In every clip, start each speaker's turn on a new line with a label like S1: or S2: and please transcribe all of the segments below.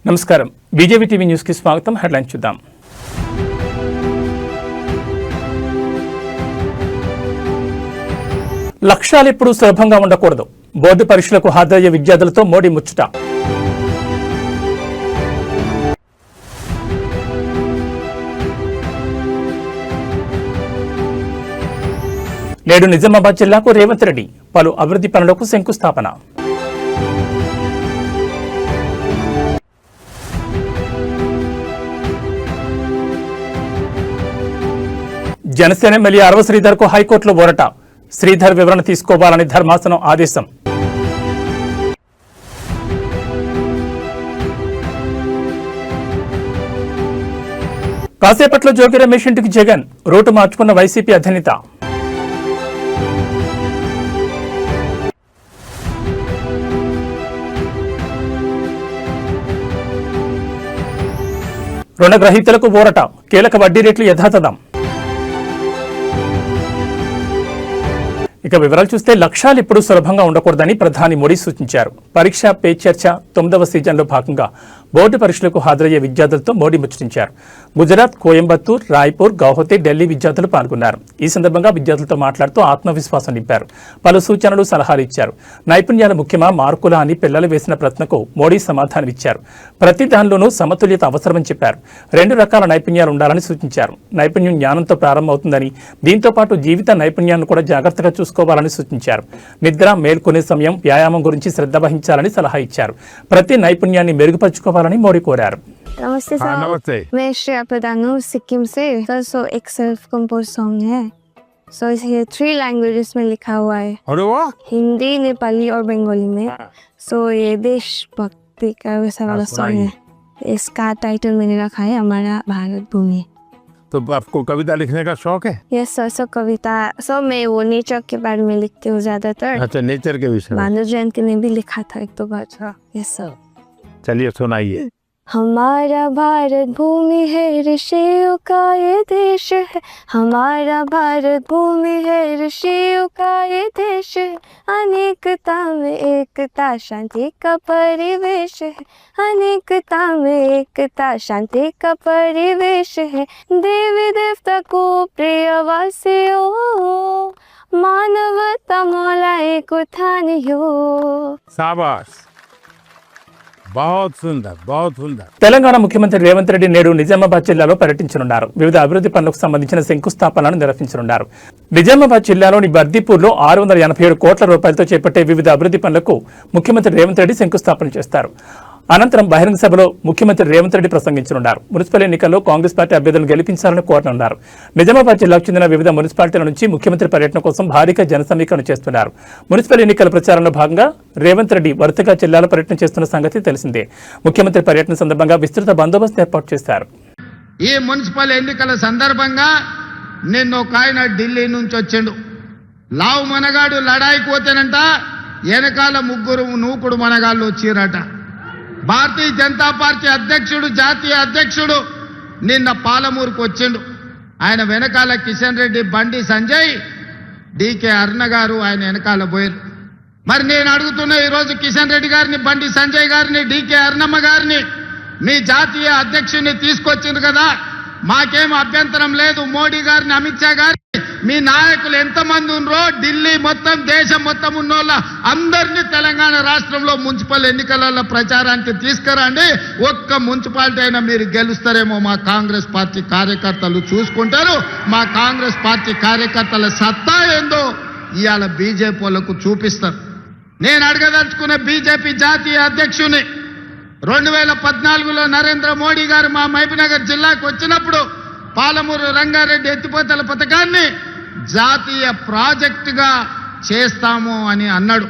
S1: నమస్కారం BJP TV news కి స్వాగతం. హెడ్లైన్స్ చూద్దాం. లక్ష్యాలు ఎప్పుడూ సులభంగా ఉండకూడదు. బోర్డు పరీక్షలకు హాజరయ్యే విద్యార్థులతో మోడీ ముచ్చట. నేడు నిజామాబాద్ జిల్లాకు రేవంత్ రెడ్డి పలు అభివృద్ధి పనులకు శంకుస్థాపన. జనసేన ఎమ్మెల్యే అరవ శ్రీధర్కు హైకోర్టులో ఊరట. శ్రీధర్ వివరణ తీసుకోవాలని ధర్మాసనం ఆదేశం. కాసేపట్లో జోగి రమేష్ ఇంటికి జగన్ రూటు మార్చుకున్న వైసీపీ అధినేత. రుణగ్రహీతలకు ఊరట. కీలక వడ్డీ రేట్లు యథాతథం. ఇక వివరాలు చూస్తే లక్ష్యాలు ఎప్పుడూ సులభంగా ఉండకూడదని ప్రధాని మోడీ సూచించారు. పరీక్ష పే చర్చ 9వ సీజన్లో భాగంగా బోర్డు పరీక్షలకు హాజరయ్యే విద్యార్థులతో మోడీ ముచ్చటించారు. గుజరాత్, కోయంబత్తూర్, రాయ్పూర్, గౌహతి, ఢిల్లీ విద్యార్థులు పాల్గొన్నారు. ఈ సందర్భంగా విద్యార్థులతో మాట్లాడుతూ ఆత్మవిశ్వాసం నింపారు. పలు సూచనలు, సలహాలు ఇచ్చారు. నైపుణ్యాల ముఖ్యమా, మార్కులా అని పిల్లలు వేసిన ప్రశ్నకు మోడీ సమాధానమిచ్చారు. ప్రతి దానిలోనూ సమతుల్యత అవసరమని చెప్పారు. 2 రకాల నైపుణ్యాలు ఉండాలని సూచించారు. నైపుణ్యం జ్ఞానంతో ప్రారంభమవుతుందని, దీంతో పాటు జీవిత నైపుణ్యాన్ని కూడా జాగ్రత్తగా చూసుకోవాలని సూచించారు. నిద్ర, మేల్కొనే సమయం, వ్యాయామం గురించి శ్రద్ధ వహించాలని సలహా ఇచ్చారు. ప్రతి నైపుణ్యాన్ని మెరుగుపరుచుకోవాలని మోడీ కోరారు.
S2: नमस्ते सर।
S3: नमस्ते।
S2: मैं श्रेया प्रधान हूँ सिक्किम से सर। सो एक सेल्फ कंपोज सॉन्ग है। सो ये 3 लैंग्वेजेस में लिखा हुआ है,
S3: अरे वाह,
S2: हिंदी, नेपाली और बंगाली में। सो ये देशभक्ति का वैसा वाला सॉन्ग है। इसका टाइटल मैंने रखा है हमारा भारत भूमि।
S3: तो आपको कविता लिखने का शौक है?
S2: Yes sir. सो कविता सो मैं वो नेचर के बारे में लिखती हूँ ज्यादातर।
S3: अच्छा, नेचर के विषय में।
S2: भानु जयंती ने भी लिखा था 1-2 बार। Yes sir.
S3: चलिए सुनाइए।
S2: हमारा भारत भूमि है, ऋषियों का ये देश है। हमारा भारत भूमि है, ऋषियों का ये देश है। अनेकता में एकता, शांति का परिवेश है। अनेकता में एकता, शांति का परिवेश है। देवी देवता को प्रिय वासियों, मानवता मौला एक उठानियो।
S3: शाबाश, बहुत सुंदर, बहुत सुंदर।
S1: తెలంగాణ ముఖ్యమంత్రి రేవంత్ రెడ్డి నేడు నిజామాబాద్ జిల్లాలో పర్యటించనున్నారు. వివిధ అభివృద్ధి పనులకు సంబంధించిన శంకుస్థాపనలను నిర్వహించనున్నారు. నిజామాబాద్ జిల్లాలోని బర్దీపూర్లో 627 కోట్ల రూపాయలతో చేపట్టే వివిధ అభివృద్ధి పనులకు ముఖ్యమంత్రి రేవంత్ రెడ్డి శంకుస్థాపన చేస్తారు. అనంతరం బహిరంగ సభలో ముఖ్యమంత్రి రేవంత్ రెడ్డి ప్రసంగించనున్నారు. మున్సిపల్ ఎన్నికల్లో కాంగ్రెస్ పార్టీ అభ్యర్థులను గెలిపించాలని కోరనున్నారు. నిజామాబాద్ జిల్లాకు చెందిన వివిధ మున్సిపాలిటీల నుంచి ముఖ్యమంత్రి పర్యటన కోసం భారీగా జన సమీకరణ చేస్తున్నారు. మున్సిపల్ ఎన్నికల ప్రచారంలో భాగంగా రేవంత్ రెడ్డి వరుసగా జిల్లాలో పర్యటన చేస్తున్న సంగతి తెలిసిందే. ముఖ్యమంత్రి పర్యటన సందర్భంగా విస్తృత బందోబస్తు ఏర్పాటు చేశారు.
S4: ఈ మున్సిపల్ ఎన్నికల సందర్భంగా నిన్న ఒక ఆయన ఢిల్లీ నుంచి వచ్చిండు. లావు మనగాడు లడాయికి పోతేనంట వెనకాల 3 నూకుడు మనగాళ్ళు వచ్చిరట. భారతీయ జనతా పార్టీ అధ్యక్షుడు, జాతీయ అధ్యక్షుడు నిన్న పాలమూరుకు వచ్చిండు. ఆయన వెనకాల కిషన్ రెడ్డి, బండి సంజయ్, డికే అరుణ గారు ఆయన వెనకాల పోయారు. మరి నేను అడుగుతున్నా ఈరోజు కిషన్ రెడ్డి గారిని, బండి సంజయ్ గారిని, డికే అరుణమ్మ గారిని, మీ జాతీయ అధ్యక్షుడిని తీసుకొచ్చిండ్రు కదా, మాకేం అభ్యంతరం లేదు. మోడీ గారిని, అమిత్ షా గారిని, మీ నాయకులు ఎంతమంది ఉన్నారో ఢిల్లీ మొత్తం, దేశం మొత్తం ఉన్నోళ్ళ అందరినీ తెలంగాణ రాష్ట్రంలో మున్సిపల్ ఎన్నికలలో ప్రచారానికి తీసుకురండి. ఒక్క మున్సిపాలిటీ అయినా మీరు గెలుస్తారేమో మా కాంగ్రెస్ పార్టీ కార్యకర్తలు చూసుకుంటారు. మా కాంగ్రెస్ పార్టీ కార్యకర్తల సత్తా ఏందో ఇవాళ బీజేపీ వాళ్ళకు చూపిస్తారు. నేను అడగదలుచుకున్న బీజేపీ జాతీయ అధ్యక్షుని 2014లో నరేంద్ర మోడీ గారు మా మహబూబ్నగర్ జిల్లాకు వచ్చినప్పుడు పాలమూరు రంగారెడ్డి ఎత్తిపోతల పథకాన్ని జాతీయ ప్రాజెక్టుగా చేస్తాము అని అన్నాడు.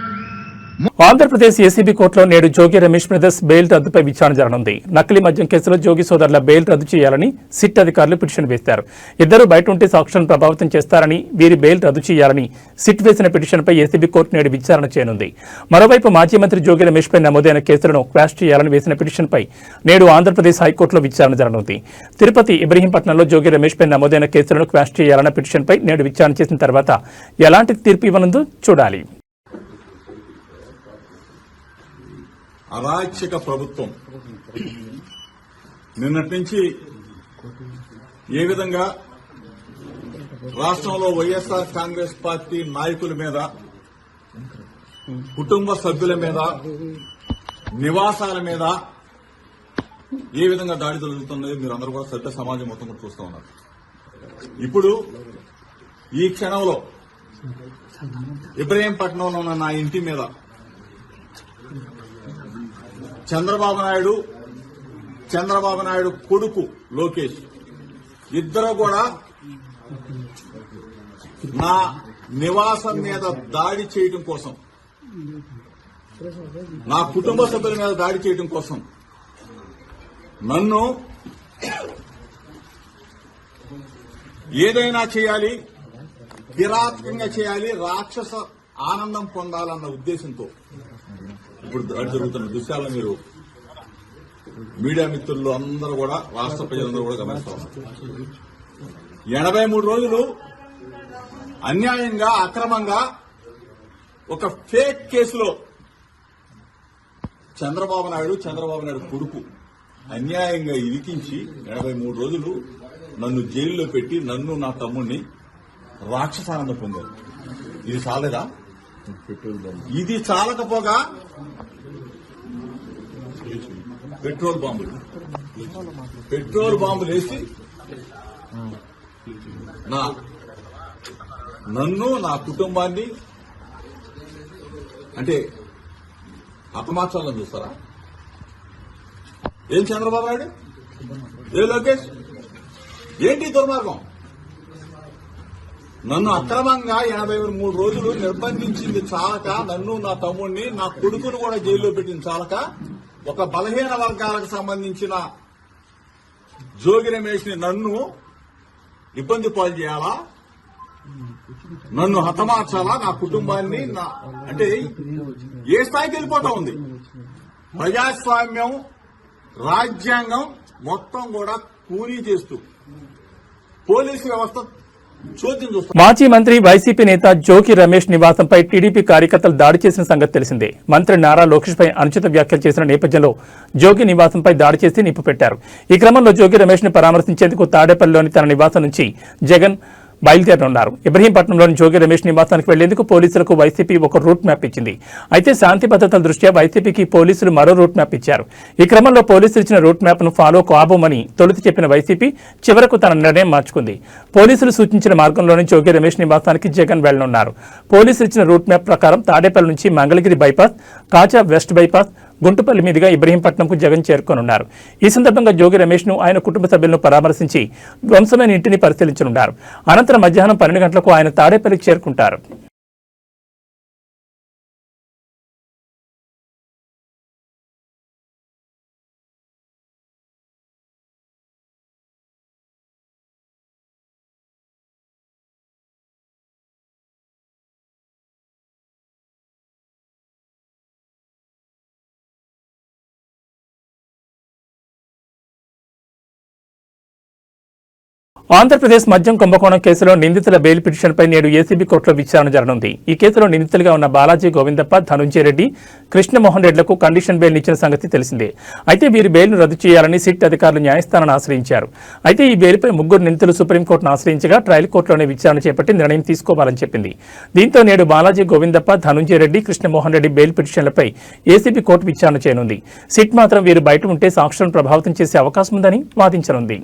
S1: ఆంధ్రప్రదేశ్ ఏసీబీ కోర్టులో నేడు జోగి రమేష్ బ్రదర్స్ బెయిల్ రద్దుపై విచారణ జరగనుంది. నకిలీ మద్యం కేసులో జోగి సోదరుల బెయిల్ రద్దు చేయాలని సిట్ అధికారులు పిటిషన్ వేశారు. ఇద్దరు బయట ఉంటే సాక్షులను ప్రభావితం చేస్తారని, వీరి బెయిల్ రద్దు చేయాలని సిట్ వేసిన పిటిషన్పై ఏసీబీ కోర్టు నేడు విచారణ చేయనుంది. మరోవైపు మాజీ మంత్రి జోగి రమేష్ పై నమోదైన కేసులను క్వాష్ చేయాలని వేసిన పిటిషన్పై నేడు ఆంధ్రప్రదేశ్ హైకోర్టులో విచారణ జరగనుంది. తిరుపతి, ఇబ్రహీంపట్నంలో జోగి రమేష్ పై నమోదైన కేసులను క్వాష్ చేయాలన్న పిటిషన్పై నేడు విచారణ చేసిన తర్వాత ఎలాంటి తీర్పు ఇవ్వనుందో చూడాలి.
S5: అరాచక ప్రభుత్వం నిన్నటి నుంచి ఏ విధంగా రాష్ట్రంలో వైఎస్ఆర్ కాంగ్రెస్ పార్టీ నాయకుల మీద, కుటుంబ సభ్యుల మీద, నివాసాల మీద ఏ విధంగా దాడి జరుగుతున్నది మీరు అందరూ కూడా సభ్య సమాజం మొత్తం కూడా చూస్తూ ఉన్నారు. ఇప్పుడు ఈ క్షణంలో ఇబ్రహీంపట్నంలో ఉన్న నా ఇంటి మీద చంద్రబాబు నాయుడు కొడుకు లోకేష్ ఇద్దరు కూడా నా నివాసం మీద దాడి చేయడం కోసం, నా కుటుంబ సభ్యుల మీద దాడి చేయడం కోసం నన్ను ఏదైనా చేయాలి, కిరాతకంగా చేయాలి, రాక్షస ఆనందం పొందాలన్న ఉద్దేశంతో ఇప్పుడు దాడి జరుగుతున్న దృశ్యాలను మీరు మీడియా మిత్రులు అందరూ కూడా, రాష్ట్ర ప్రజలందరూ కూడా గమనిస్తా ఉన్నారు. 83 రోజులు అన్యాయంగా, అక్రమంగా ఒక ఫేక్ కేసులో చంద్రబాబు నాయుడు కొడుకు అన్యాయంగా ఇరికించి 83 రోజులు నన్ను జైల్లో పెట్టి నన్ను నా తమ్ముడిని రాక్షసానందం పొందారు. ఇది చాలేదా? ఇది చాలకపోగా పెట్రోల్ బాంబులు వేసి నన్ను నా కుటుంబాన్ని అంటే హతమార్చాలని చూస్తారా? ఏం చంద్రబాబు నాయుడు, ఏ లోకేష్, ఏంటి దుర్మార్గం? నన్ను అక్రమంగా 83 రోజులు నిర్బంధించింది చాలక, నన్ను నా తమ్ముడిని నా కొడుకును కూడా జైల్లో పెట్టింది చాలక, ఒక బలహీన వర్గాలకు సంబంధించిన జోగి రమేష్ ని నన్ను ఇబ్బంది పాలు చేయాలా, నన్ను హతమార్చాలా, నా కుటుంబాన్ని అంటే ఏ స్థాయికి వెళ్ళిపోతా ఉంది? ప్రజాస్వామ్యం, రాజ్యాంగం మొత్తం కూడా కూలీ చేస్తూ పోలీసు వ్యవస్థ చోద్యం చూస్తారు.
S1: మాజీ మంత్రి వైసీపీ నేత జోగి రమేష్ నివాసంపై టీడీపీ కార్యకర్తలు దాడి చేసిన సంగతి తెలిసిందే. మంత్రి నారా లోకేష్ పై అనుచిత వ్యాఖ్యలు చేసిన నేపథ్యంలో జోగి నివాసంపై దాడి చేసి నిప్పు పెట్టారు. ఈ క్రమంలో జోగి రమేష్ ని పరామర్శించేందుకు తాడేపల్లిలోని తన నివాసం నుంచి జగన్ బయలుదేరనున్నారు. ఇబ్రహీంపట్నంలోని జోగి రమేష్ నివాసానికి వెళ్లేందుకు పోలీసులకు వైసీపీ ఒక రూట్ మ్యాప్ ఇచ్చింది. అయితే శాంతి భద్రతల దృష్ట్యా వైసీపీకి పోలీసులు మరో రూట్ మ్యాప్ ఇచ్చారు. ఈ క్రమంలో పోలీసులు ఇచ్చిన రూట్ మ్యాప్ ను ఫాలో కాబోమని తొలుత చెప్పిన వైసీపీ చివరకు తన నిర్ణయం మార్చుకుంది. పోలీసులు సూచించిన మార్గంలోని జోగి రమేష్ నివాసానికి జగన్ వెళ్లనున్నారు. పోలీసులు ఇచ్చిన రూట్ మ్యాప్ ప్రకారం తాడేపల్లి నుంచి మంగళగిరి బైపాస్, కాజా వెస్ట్ బైపాస్, గుంటుపల్లి మీదుగా ఇబ్రహీంపట్నంకు జగన్ చేరుకోనున్నారు. ఈ సందర్భంగా జోగి రమేష్ ను ఆయన కుటుంబ సభ్యులను పరామర్శించి ధ్వంసమైన ఇంటిని పరిశీలించనున్నారు. అనంతరం మధ్యాహ్నం 12 గంటలకు ఆయన తాడేపల్లికి చేరుకుంటారు. ఆంధ్రప్రదేశ్ మద్యం కుంభకోణం కేసులో నిందితుల బెయిల్ పిటిషన్పై నేడు ఏసీబీ కోర్టులో విచారణ జరగనుంది. ఈ కేసులో నిందితులుగా ఉన్న బాలాజీ గోవిందప్ప, ధనుంజయ రెడ్డి, కృష్ణమోహన్ రెడ్లకు కండిషన్ బెయిల్ ఇచ్చిన సంగతి తెలిసిందే. అయితే వీరి బెయిల్ను రద్దు చేయాలని సిట్ అధికారులు న్యాయస్థానాన్ని ఆశ్రయించారు. అయితే ఈ బెయిల్పై ముగ్గురు నిందితులు సుప్రీంకోర్టును ఆశ్రయించగా ట్రయల్ కోర్టులోనే విచారణ చేపట్టి నిర్ణయం తీసుకోవాలని చెప్పింది. దీంతో నేడు బాలాజీ గోవిందప్ప, ధనుంజయ రెడ్డి, కృష్ణమోహన్ రెడ్డి బెయిల్ పిటిషన్లపై ఏసీబీ కోర్టు విచారణ చేయనుంది. సిట్ మాత్రం వీరు బయట ఉంటే సాక్షులను ప్రభావితం చేసే అవకాశం ఉందని వాదించనుంది.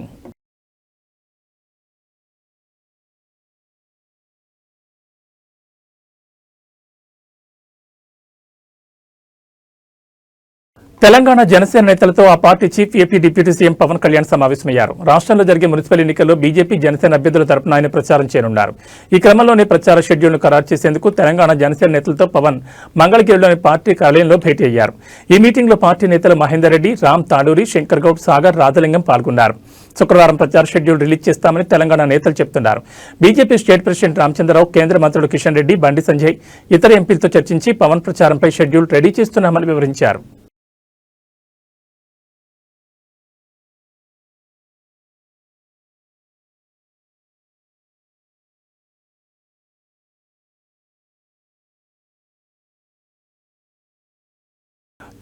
S1: తెలంగాణ జనసేన నేతలతో ఆ party chief AP deputy CM Pawan Kalyan సమావేశమయ్యారు. రాష్ట్రంలో జరిగే మున్సిపల్ ఎన్నికల్లో బీజేపీ, జనసేన అభ్యర్థుల తరపున ఆయన ప్రచారం చేయనున్నారు. ఈ క్రమంలోనే ప్రచార షెడ్యూల్ను ఖరారు చేసేందుకు తెలంగాణ జనసేన నేతలతో పవన్ మంగళగిరిలోని పార్టీ కార్యాలయంలో భేటీ అయ్యారు. ఈ మీటింగ్లో పార్టీ నేతలు మహేందర్ రెడ్డి, రామ్ తాడూరి, శంకర్ గౌడ్, సాగర్, రాజలింగం పాల్గొన్నారు. శుక్రవారం ప్రచార షెడ్యూల్ రిలీజ్ చేస్తామని తెలంగాణ నేతలు చెబుతున్నారు. బీజేపీ స్టేట్ ప్రెసిడెంట్ రామచంద్రరావు, కేంద్ర మంత్రులు కిషన్ రెడ్డి, బండి సంజయ్ ఇతర ఎంపీలతో చర్చించి పవన్ ప్రచారంపై షెడ్యూల్ రెడీ చేస్తున్నామని వివరించారు.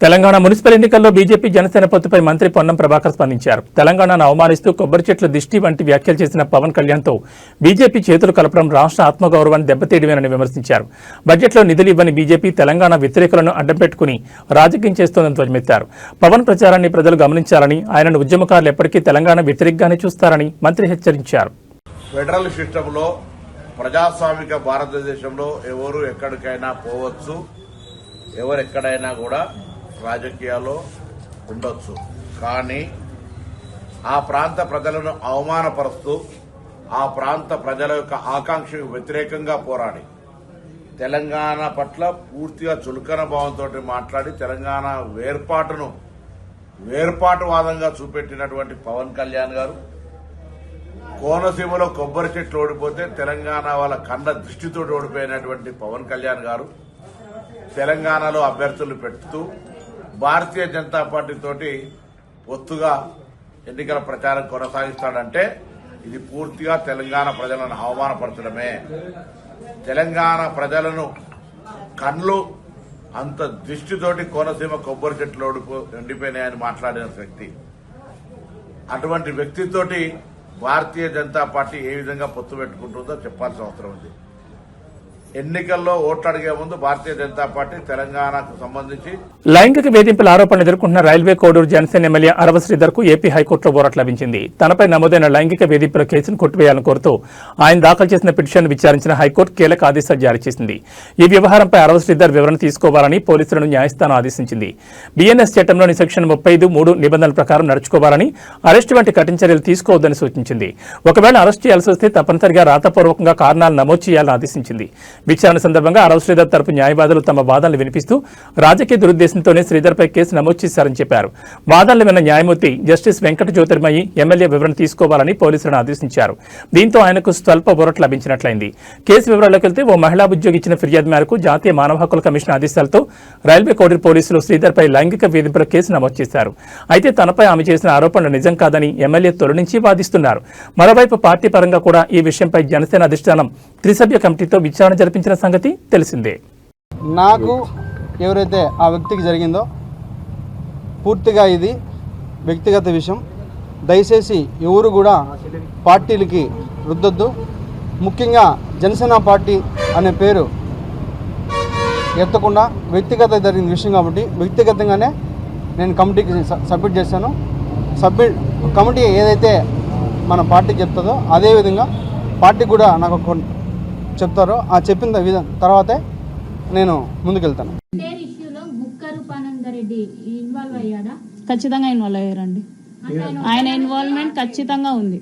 S1: తెలంగాణ మున్సిపల్ ఎన్నికల్లో బీజేపీ జనసేన పొత్తుపై మంత్రి పొన్నం ప్రభాకర్ స్పందించారు. తెలంగాణను అవమానిస్తూ కొబ్బరి చెట్ల దిష్టి వంటి వ్యాఖ్యలు చేసిన పవన్ కళ్యాణ్తో బీజేపీ చేతులు కలపడం రాష్ట్ర ఆత్మగౌరవాన్ని దెబ్బతీయడమేనని విమర్శించారు. బడ్జెట్లో నిధులు ఇవ్వని బీజేపీ తెలంగాణ వ్యతిరేకులను అడ్డం పెట్టుకుని రాజకీయం చేస్తోందని ధ్వజమెత్తారు. పవన్ ప్రచారాన్ని ప్రజలు గమనించాలని, ఆయనను ఉద్యమకారులు ఎప్పటికీ తెలంగాణ వ్యతిరేకంగానే చూస్తారని మంత్రి హెచ్చరించారు.
S6: ఫెడరల్ సిస్టంలో ప్రజాస్వామిక భారతదేశంలో ఎవరు ఎక్కడికైనా పోవచ్చు, ఎవరెక్కడైనా కూడా రాజకీయాల్లో ఉండొచ్చు. కానీ ఆ ప్రాంత ప్రజలను అవమానపరుస్తూ ఆ ప్రాంత ప్రజల యొక్క ఆకాంక్షకు వ్యతిరేకంగా పోరాడి తెలంగాణ పట్ల పూర్తిగా చులకన భావంతో మాట్లాడి తెలంగాణ వేర్పాటువాదంగా చూపెట్టినటువంటి పవన్ కళ్యాణ్ గారు కోనసీమలో కొబ్బరి చెట్లు ఓడిపోతే తెలంగాణ వాళ్ళ కన్న దృష్టితో ఓడిపోయినటువంటి పవన్ కళ్యాణ్ గారు తెలంగాణలో అభ్యర్థులు పెడుతూ భారతీయ జనతా పార్టీ తోటి పొత్తుగా ఎన్నికల ప్రచారం కొనసాగిస్తాడంటే ఇది పూర్తిగా తెలంగాణ ప్రజలను అవమానపరచడమే. తెలంగాణ ప్రజలను కళ్ళు అంత దృష్టితోటి కోనసీమ కొబ్బరి చెట్లు ఎండిపోయినాయని మాట్లాడిన వ్యక్తి, అటువంటి వ్యక్తితోటి భారతీయ జనతా పార్టీ ఏ విధంగా పొత్తు పెట్టుకుంటుందో చెప్పాల్సిన అవసరం ఉంది. ఎన్నికల్లో ఓట్లు అడిగే ముందు భారతీయ జనతా పార్టీ తెలంగాణకు సంబంధించి
S1: లైంగిక వేధింపుల ఆరోపణలు ఎదుర్కొంటున్న రైల్వే కోడూరు జనసేన ఎమ్మెల్యే అరవ శ్రీధర్ కు ఏపీ హైకోర్టులో ఊరట లభించింది. తనపై నమోదైన లైంగిక వేధింపుల కేసును కొట్టివేయాలని కోరుతూ ఆయన దాఖలు చేసిన పిటిషన్ విచారించిన హైకోర్టు కీలక ఆదేశాలు జారీ చేసింది. ఈ వ్యవహారంపై అరవ శ్రీధర్ వివరణ తీసుకోవాలని పోలీసులను న్యాయస్థానం ఆదేశించింది. బీఎన్ఎస్ చట్టంలోని సెక్షన్ 35(3) నిబంధనల ప్రకారం నడుచుకోవాలని, అరెస్టు వంటి కఠిన చర్యలు తీసుకోవద్దని సూచించింది. ఒకవేళ అరెస్టు చేయాల్సి వస్తే తప్పనిసరిగా రాతపూర్వకంగా కారణాలు నమోదు చేయాలని ఆదేశించింది. విచారణ సందర్భంగా అరవ శ్రీధర్ తరపు న్యాయవాదులు తమ వాదనలు వినిపిస్తూ రాజకీయ దురుద్దేశంతోనే శ్రీధర్పై కేసు నమోదు చేశారని చెప్పారు. వాదనలు విన్న న్యాయమూర్తి జస్టిస్ వెంకట జ్యోతిర్మయి ఎమ్మెల్యే వివరణ తీసుకోవాలని పోలీసులను ఆదేశించారు. దీంతో ఆయనకు స్వల్ప ఊరట లభించినట్లయింది. కేసు వివరాల్లోకి వెళ్తే ఓ మహిళా ఉద్యోగి ఇచ్చిన ఫిర్యాదు మేరకు జాతీయ మానవ హక్కుల కమిషన్ ఆదేశాలతో రైల్వే కోడూరు పోలీసులు శ్రీధర్పై లైంగిక వేధింపుల కేసు నమోదు చేశారు. అయితే తనపై ఆమె చేసిన ఆరోపణలు నిజం కాదని ఎమ్మెల్యే తొలి నుంచి వాదిస్తున్నారు. మరోవైపు పార్టీ పరంగా కూడా ఈ విషయంపై జనసేన అధిష్టానం త్రిసభ్య కమిటీతో విచారణ జరిపించిన సంగతి తెలిసిందే.
S7: నాకు ఎవరైతే ఆ వ్యక్తికి జరిగిందో పూర్తిగా ఇది వ్యక్తిగత విషయం. దయచేసి ఎవరు కూడా పార్టీలకి రుద్దొద్దు. ముఖ్యంగా జనసేన పార్టీ అనే పేరు ఎత్తకుండా వ్యక్తిగత జరిగిన విషయం కాబట్టి వ్యక్తిగతంగానే నేను కమిటీకి సబ్మిట్ చేశాను. కమిటీ ఏదైతే మన పార్టీ చెప్తుందో అదేవిధంగా పార్టీ కూడా నాకు చెప్తారో ఆ చెప్పిన తర్వాతే నేను ముందుకెళ్తాను.
S8: ఖచ్చితంగా ఇన్వాల్వ్ అయ్యారండి. ఆయన ఇన్వాల్వ్మెంట్ ఖచ్చితంగా ఉంది.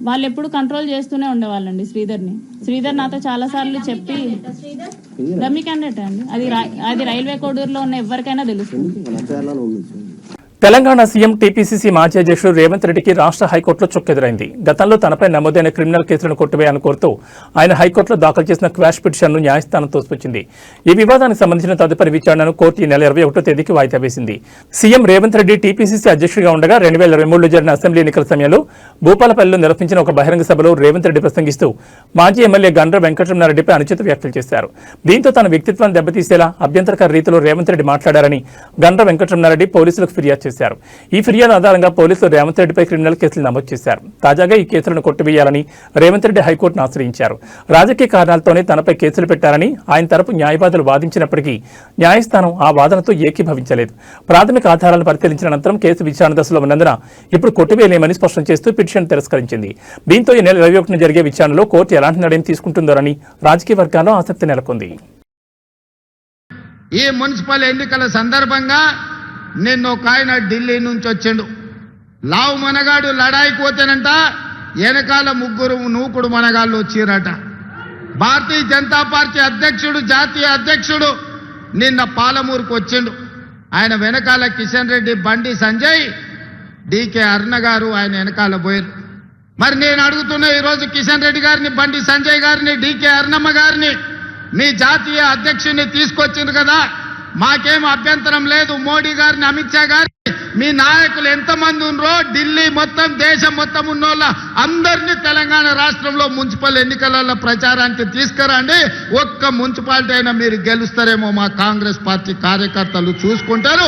S8: వాళ్ళు ఎప్పుడు కంట్రోల్ చేస్తూనే ఉండేవాళ్ళండి శ్రీధర్ నాతో చాలా సార్లు చెప్పి డమ్మీ క్యాండిడేట్ అండి. అది రైల్వే కోడూరులో ఉన్న ఎవరికైనా తెలుస్తుంది.
S1: తెలంగాణ సీఎం టీపీసీసీ మాజీ అధ్యక్షుడు రేవంత్ రెడ్డికి రాష్ట్ర హైకోర్టులో చుక్కెదురైంది. గతంలో తనపై నమోదైన క్రిమినల్ కేసులను కొట్టివేయాలని కోరుతూ ఆయన హైకోర్టులో దాఖలు చేసిన క్వాష్ పిటిషన్ను న్యాయస్థానం తోసిపుచ్చింది. ఈ వివాదానికి సంబంధించిన తదుపరి విచారణను కోర్టు ఈ నెల 21వ తేదీకి వాయిదా వేసింది. సీఎం రేవంత్ రెడ్డి టీపీసీసీ అధ్యక్షుడిగా ఉండగా 2023లో జరిగిన అసెంబ్లీ ఎన్నికల సమయంలో భూపాలపల్లిలో నిర్వహించిన ఒక బహిరంగ సభలో రేవంత్ రెడ్డి ప్రసంగిస్తూ మాజీ ఎమ్మెల్యే గండ్ర వెంకటరమణారెడ్డిపై అనుచిత వ్యాఖ్యలు చేశారు. దీంతో తన వ్యక్తిత్వాన్ని దెబ్బతీసేలా అభ్యంతరకర రీతిలో రేవంత్ రెడ్డి మాట్లాడారని గండ్ర వెంకటరమణారెడ్డి పోలీసులకు ఫిర్యాదు చేశారు. ఈ ఫిర్యాదు ఆధారంగా పోలీసులు రేవంత్ రెడ్డిపై క్రిమినల్ కేసులు నమోదు చేశారు. తాజాగా ఈ కేసులను కొట్టివేయాలని రేవంత్ రెడ్డి హైకోర్టును ఆశ్రయించారు. రాజకీయ కారణాలతోనే తనపై కేసులు పెట్టారని ఆయన తరపు న్యాయవాదులు వాదించినప్పటికీ న్యాయస్థానం ఆ వాదనతో ఏకీభవించలేదు. ప్రాథమిక ఆధారాలను పరిశీలించిన అనంతరం కేసు విచారణ దశలో ఉన్నందున ఇప్పుడు కొట్టివేయలేమని స్పష్టం చేస్తూ పిటిషన్ తిరస్కరించింది. దీంతో ఈ నెల 21న జరిగే విచారణలో కోర్టు ఎలాంటి నిర్ణయం తీసుకుంటుందోనని రాజకీయ వర్గాల్లో ఆసక్తి నెలకొంది.
S4: ఈ మున్సిపల్ ఎన్నికల సందర్భంగా నిన్న ఒక ఆయన ఢిల్లీ నుంచి వచ్చిండు. లావు మనగాడు లడాయికి పోతేనంట వెనకాల ముగ్గురు నూకుడు మనగాళ్ళు వచ్చిరట. భారతీయ జనతా పార్టీ అధ్యక్షుడు, జాతీయ అధ్యక్షుడు నిన్న పాలమూరుకు వచ్చిండు. ఆయన వెనకాల కిషన్ రెడ్డి, బండి సంజయ్, డీకే అరుణ గారు ఆయన వెనకాల పోయారు. మరి నేను అడుగుతున్నా ఈరోజు కిషన్ రెడ్డి గారిని, బండి సంజయ్ గారిని, డీకే అరుణమ్మ గారిని మీ జాతీయ అధ్యక్షుడిని తీసుకొచ్చింది కదా, మాకేం అభ్యంతరం లేదు. మోడీ గారిని, అమిత్ షా గారిని మీ నాయకులు ఎంతమంది ఉన్నారో ఢిల్లీ మొత్తం దేశం మొత్తం ఉన్నోళ్ళ అందరినీ తెలంగాణ రాష్ట్రంలో మున్సిపల్ ఎన్నికలలో ప్రచారానికి తీసుకురండి. ఒక్క మున్సిపాలిటీ అయినా మీరు గెలుస్తారేమో మా కాంగ్రెస్ పార్టీ కార్యకర్తలు చూసుకుంటారు.